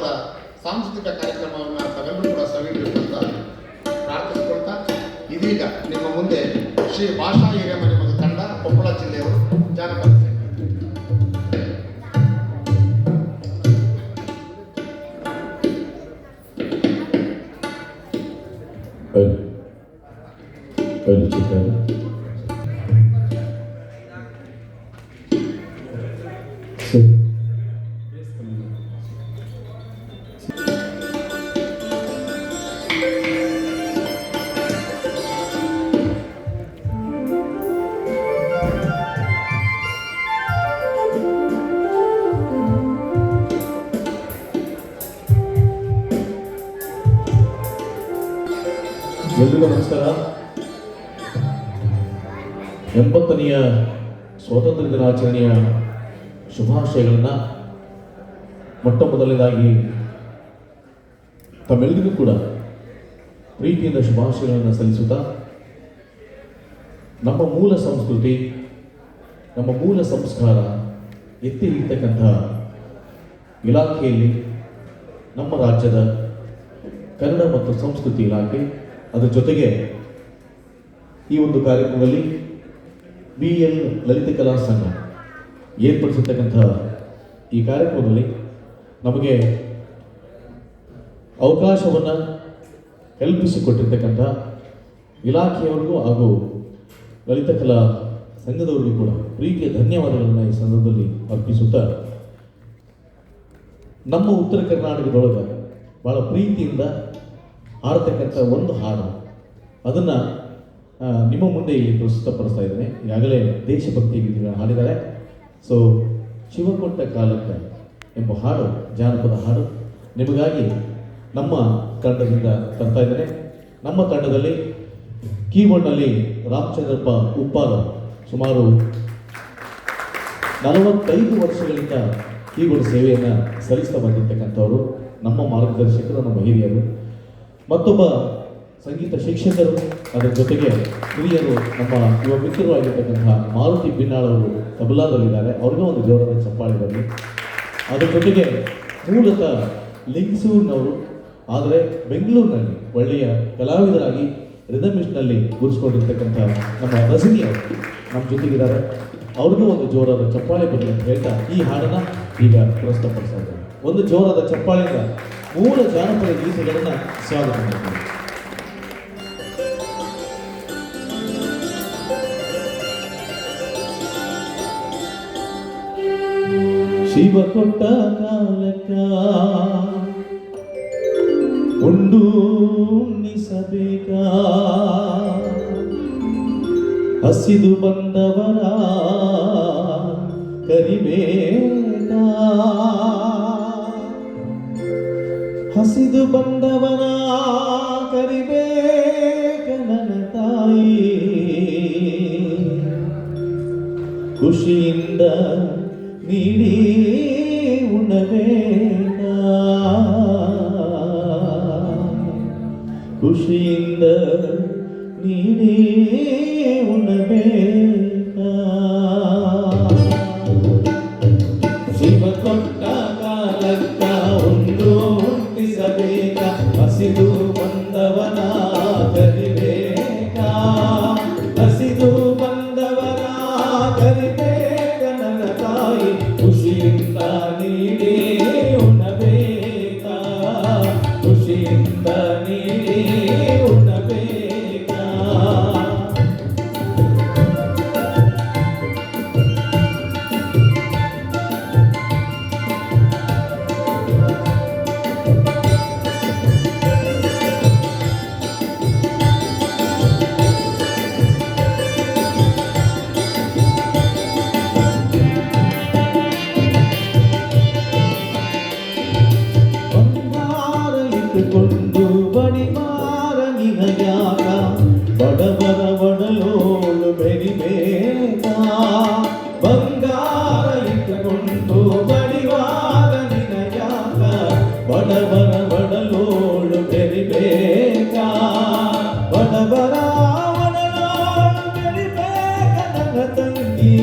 ಅದ್ಭುತವಾದ ಸಾಂಸ್ಕೃತಿಕ ಕಾರ್ಯಕ್ರಮವನ್ನು ತಾವೆಲ್ಲರೂ ಕೂಡ ಸವಿಬೇಕು ಅಂತ ಪ್ರಾರ್ಥಿಸಿಕೊಳ್ತಾ ಇದೀಗ ನಿಮ್ಮ ಮುಂದೆ ಶ್ರೀ ಭಾಷಾ ಹಿರೇಮನೆ ಮತ್ತು ತಂಡ ಕೊಪ್ಪಳ ಜಿಲ್ಲೆಯವರು ಜಾನಪದ ಎಲ್ರಿಗೂ ನಮಸ್ಕಾರ. 80ನೆಯ ಸ್ವಾತಂತ್ರ್ಯ ದಿನಾಚರಣೆಯ ಶುಭಾಶಯಗಳನ್ನು ಮೊಟ್ಟ ಮೊದಲನೇದಾಗಿ ತಮ್ಮೆಲ್ಲರಿಗೂ ಕೂಡ ಪ್ರೀತಿಯಿಂದ ಶುಭಾಶಯಗಳನ್ನು ಸಲ್ಲಿಸುತ್ತಾ, ನಮ್ಮ ಮೂಲ ಸಂಸ್ಕೃತಿ, ನಮ್ಮ ಮೂಲ ಸಂಸ್ಕಾರ ಎತ್ತಿ ಹಿಡಿತಕ್ಕಂಥ ಇಲಾಖೆಯಲ್ಲಿ ನಮ್ಮ ರಾಜ್ಯದ ಕನ್ನಡ ಮತ್ತು ಸಂಸ್ಕೃತಿ ಇಲಾಖೆ, ಅದರ ಜೊತೆಗೆ ಈ ಒಂದು ಕಾರ್ಯಕ್ರಮದಲ್ಲಿ BL ಲಲಿತ ಕಲಾ ಸಂಘ ಏರ್ಪಡಿಸಿರ್ತಕ್ಕಂಥ ಈ ಕಾರ್ಯಕ್ರಮದಲ್ಲಿ ನಮಗೆ ಅವಕಾಶವನ್ನು ಕಲ್ಪಿಸಿಕೊಟ್ಟಿರ್ತಕ್ಕಂಥ ಇಲಾಖೆಯವರಿಗೂ ಹಾಗೂ ಲಲಿತ ಕಲಾ ಸಂಘದವರಿಗೂ ಕೂಡ ಪ್ರೀತಿಯ ಧನ್ಯವಾದಗಳನ್ನು ಈ ಸಂದರ್ಭದಲ್ಲಿ ಅರ್ಪಿಸುತ್ತಾ, ನಮ್ಮ ಉತ್ತರ ಕರ್ನಾಟಕದೊಳಗೆ ಭಾಳ ಪ್ರೀತಿಯಿಂದ ಹಾಡತಕ್ಕಂಥ ಒಂದು ಹಾಡು, ಅದನ್ನು ನಿಮ್ಮ ಮುಂದೆ ಇಲ್ಲಿ ಪ್ರಸ್ತುತಪಡಿಸ್ತಾ ಇದ್ದೇನೆ. ಈಗಾಗಲೇ ದೇಶಭಕ್ತಿ ಗೀತೆಗಳನ್ನು ಹಾಡಿದ್ದಾರೆ. ಸೊ ಶಿವಕೊಟ್ಟ ಕಾಲಕ್ಕೆ ಎಂಬ ಹಾಡು ಜಾನಪದ ಹಾಡು ನಿಮಗಾಗಿ ನಮ್ಮ ತಂಡದಿಂದ ತರ್ತಾ ಇದ್ದೇನೆ. ನಮ್ಮ ತಂಡದಲ್ಲಿ ಕೀಬೋರ್ಡ್ನಲ್ಲಿ ರಾಮಚಂದ್ರಪ್ಪ ಉಪ್ಪಾಲ ಸುಮಾರು 45 ವರ್ಷಗಳಿಂದ ಕೀಬೋರ್ಡ್ ಸೇವೆಯನ್ನು ಸಲ್ಲಿಸ್ತಾ ಬಂದಿರತಕ್ಕಂಥವರು, ನಮ್ಮ ಮಾರ್ಗದರ್ಶಕರು, ನಮ್ಮ ಹಿರಿಯರು. ಮತ್ತೊಬ್ಬ ಸಂಗೀತ ಶಿಕ್ಷಕರು, ಅದರ ಜೊತೆಗೆ ಹಿರಿಯರು, ನಮ್ಮ ಯುವ ಮಿತ್ರರು ಆಗಿರ್ತಕ್ಕಂಥ ಮಾರುತಿ ಬಿನ್ನಾಳ್ ಅವರು ತಬಲಾದಲ್ಲಿದ್ದಾರೆ. ಅವ್ರಿಗೂ ಒಂದು ಜೋರಾದ ಚಪ್ಪಾಳೆ ಬರಲಿ. ಅದರ ಜೊತೆಗೆ ಮೂಲತಃ ಲಿಂಗಸೂರಿನವರು, ಆದರೆ ಬೆಂಗಳೂರಿನಲ್ಲಿ ಒಳ್ಳೆಯ ಕಲಾವಿದರಾಗಿ ರಿದಮಿಸ್ಟ್ನಲ್ಲಿ ಗುರುಸ್ಕೊಂಡಿರ್ತಕ್ಕಂಥ ನಮ್ಮ ರಜನಿ ಅವರು ನಮ್ಮ ಜೊತೆಗಿದ್ದಾರೆ. ಅವ್ರಿಗೂ ಒಂದು ಜೋರಾದ ಚಪ್ಪಾಳೆ ಬರಲಿ ಅಂತ ಹೇಳ್ತಾ ಈ ಹಾಡನ್ನು ಈಗ ಪ್ರಸ್ತುತಪಡಿಸ್ತಾ ಇದ್ದಾರೆ. ಒಂದು ಜೋರಾದ ಚಪ್ಪಾಳೆಯಿಂದ ಮೂಲ ಜಾನಪದ ಗೀತೆಗಳನ್ನು ಸ್ವಾಗತ ಮಾಡ್ತಾರೆ. ಶಿವ ಕೊಟ್ಟ ಕಾಲಕ್ಕ ಉಂಡು ಉಣ್ಣಿಸಬೇಕ, ಹಸಿದು ಬಂದವರ ಕರಿಬೇಕ, ಹಸಿದು ಬಂದವರ ಕರಿಬೇಕ ನನ್ನ ತಾಯಿ, ಖುಷಿಯಿಂದ ನೀಡಿ ಉಣಬೇಕ, ಖುಷಿಯಿಂದ ನೀಡಿ ಉಣಬೇಕ. ಶಿವ ಕೊಟ್ಟ ಕಾಲಕ್ಕ ಉಂಡು ಉಣ್ಣಿಸಬೇಕ, ಹಸಿದು ಬಂದವನ ಕರಿಬೇಕ, ಹಸಿದು ಬಂದವನ ಕರಿಬೇಕ ನನ್ನ ತಾಯಿ, ಖುಷಿಯಿಂದ ನೀಡಿ ಉಣಬೇಕ, ಖುಷಿಯಿಂದ ನೀಡಿ ಉಣಬೇಕ. ಕೊಂಡು ಬಡಿಮಾರ ನಿನಯಾಗ ಬಡವರ ಒಡಲೋಳು ಬೆರಿಬೇಕ, ಬಂಗಾರ ಇಟ್ಟುಕೊಂಡು ಬಡಿವಾರ ನಿನಯಾಗ ಬಡವರ ಒಡಲೋಳು ಬೆರಿಬೇಕ, ಬಡವರ ಒಡಲೋಳು ಬೆರಿಬೇಕ ನನ್ನ ತಂಗಿ,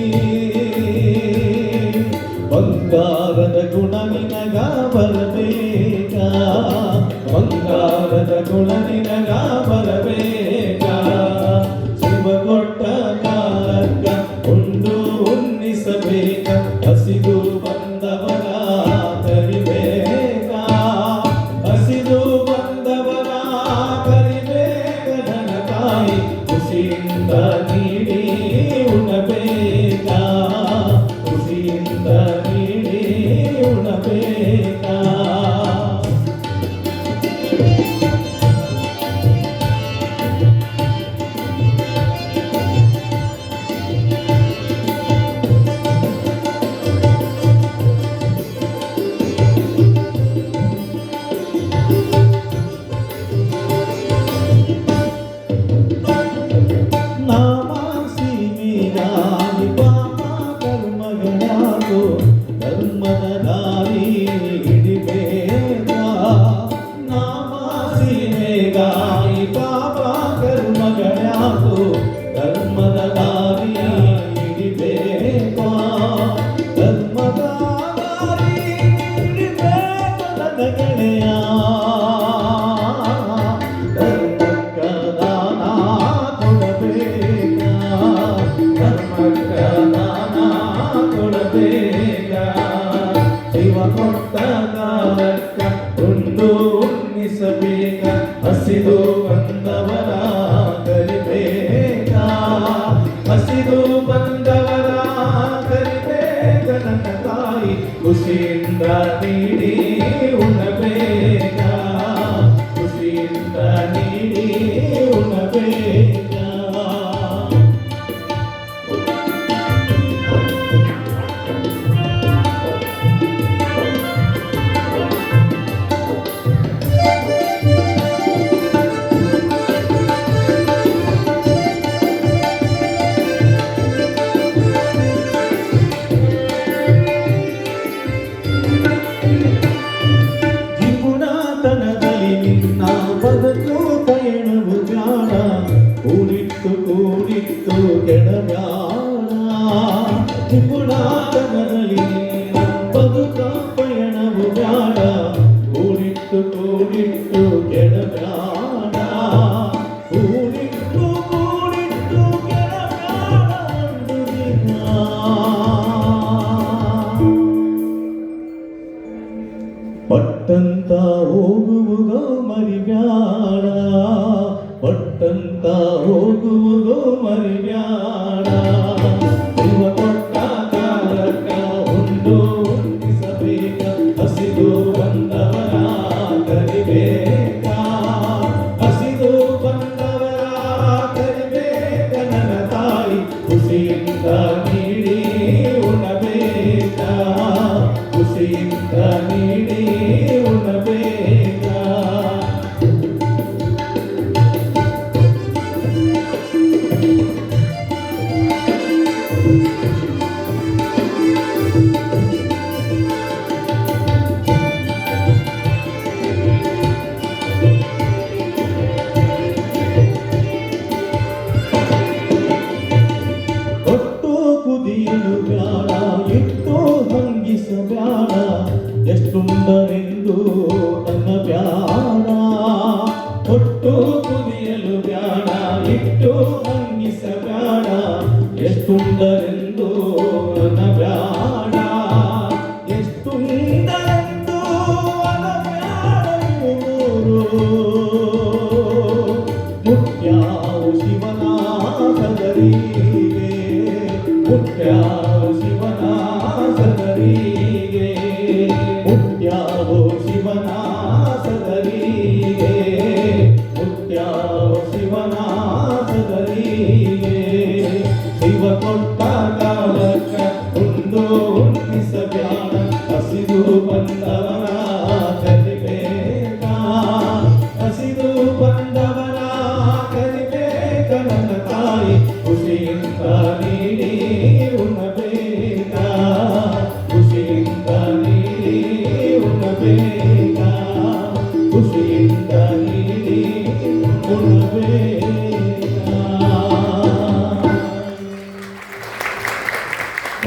ಬಂಗಾರದ ಗುಣ ನಿನಗ ಬರಬೇಕ, ಬಂಗಾರದ ಗುಣ ನಿನಗ ಬರಬೇಕ ಶಿವ ಕೊಟ್ಟ ಕಾಲಕ್ಕ ಉಂಡು ಉಣ್ಣಿಸಬೇಕ ಹಸಿದು ಬಂದವರ ಕರಿಬೇಕ ಹಸಿದು ಬಂದವರ ಕರಿಬೇಕ ನನ್ನ ತಾಯಿ ಖುಷಿಯಿಂದ ನೀಡಿ ಉಣಬೇಕ ಖುಷಿಯಿಂದ ನೀಡಿ ಉಣಬೇಕ ಧರ್ಮದ ದಾರಿ ಹಿಡಿಬೇಕ ನಾಮ ಸೀಮೆಗಾಯಿ ಪಾಪ ಕರ್ಮಗಳ್ಯಾಕು ಧರ್ಮದ ದಾರಿ ಹಿಡಿಬೇಕ ಧರ್ಮದ ದಾರಿ ಹಿಡಿಬೇಕ ನನ್ನ ಗೆಳೆಯ ಧರ್ಮಕ್ಕ ದಾನ ಕೊಡಬೇಕ ಧರ್ಮಕ್ಕ ದಾನ ಕೊಡಬೇಕ ಶಿವ ಕೊಟ್ಟ ಕಾಲಕ್ಕ ಉಂಡು ಉಣ್ಣಿಸಬೇಕ ಹಸಿದು ಬಂದವರ ಕರಿಬೇಕ ಹಸಿದು ಬಂದವರ ಕರಿಬೇಕ ನನ್ನ ತಾಯಿ ಖುಷಿಯಿಂದ ನೀಡಿ ಉಣಬೇಕ ಖುಷಿಯಿಂದ ನೀಡಿ ಉಣಬೇಕ ಬದುಕು ಪಯಣವು ಬ್ಯಾಡ ಕೂಡಿಟ್ಟು ಕೆಡಬ್ಯಾಡ ನಿಪುಣಾತನದಲ್ಲಿ ಬದುಕ ಪಯಣವು ಬ್ಯಾಡ ಕೂಡಿಟ್ಟು ಕೆಡಬ್ಯಾಡ ಕೂಡಿಟ್ಟು ಕೆಡಬ್ಯಾಡ ಪಟ್ಟಂತ ಹೋಗುವುದೋ ಮರಿಬ್ಯಾಡ ಪಟ್ಟಂತ ಹೋಗುವುದೋ ಮರಿಬ್ಯಾಡ ಶಿವ ಕೊಟ್ಟ ಕಾಲಕ್ಕ ಉಂಡು ಉಣ್ಣಿಸಬೇಕ ಹಸಿದು ಬಂದವರ ಕರಿಬೇಕ ಹಸಿದು ಬಂದವರ ಕರಿಬೇಕ ನನ್ನ ತಾಯಿ ಖುಷಿಯಿಂದ ನೀಡಿ ಉಣಬೇಕ ಖುಷಿಯಿಂದ ನೀಡಿ ಉಣಬೇಕ ಒಟ್ಟು ಕುದಿಯಲು ಬ್ಯಾಡ ಇಟ್ಟು ಹಂಗಿಸಬ್ಯಾಡ ಎಷ್ಟುಂಡರೆಂದು ನನ್ನ ಬ್ಯಾಡ ಒಟ್ಟು ಕುದಿಯಲು ಬ್ಯಾಡ ಇಟ್ಟು ಹಂಗಿಸಬ್ಯಾಡ ಎಷ್ಟುಂಡರೆಂದು ನನ್ನ ಬ್ಯಾಡ ಎಷ್ಟುಂಡರೆಂದು ನನ್ನ ಬ್ಯಾಡ ಮುಖ್ಯಾವು ಶಿವನ ಸದರಿಗೆ ಮುಖ್ಯಾವು ಶಿವನ ಸದರಿಗೆ ಮುಖ್ಯಾವು ಶಿವನ ಸದರಿಗೆ ಮುಖ್ಯಾವು ಶಿವನ ಸದರಿಗೆ ಶಿವ ಕೊಟ್ಟ ಕಾಲಕ್ಕ ಉಂಡು ಉಣ್ಣಿಸಬ್ಯಾಡ ಹಸಿದು ಬಂದವ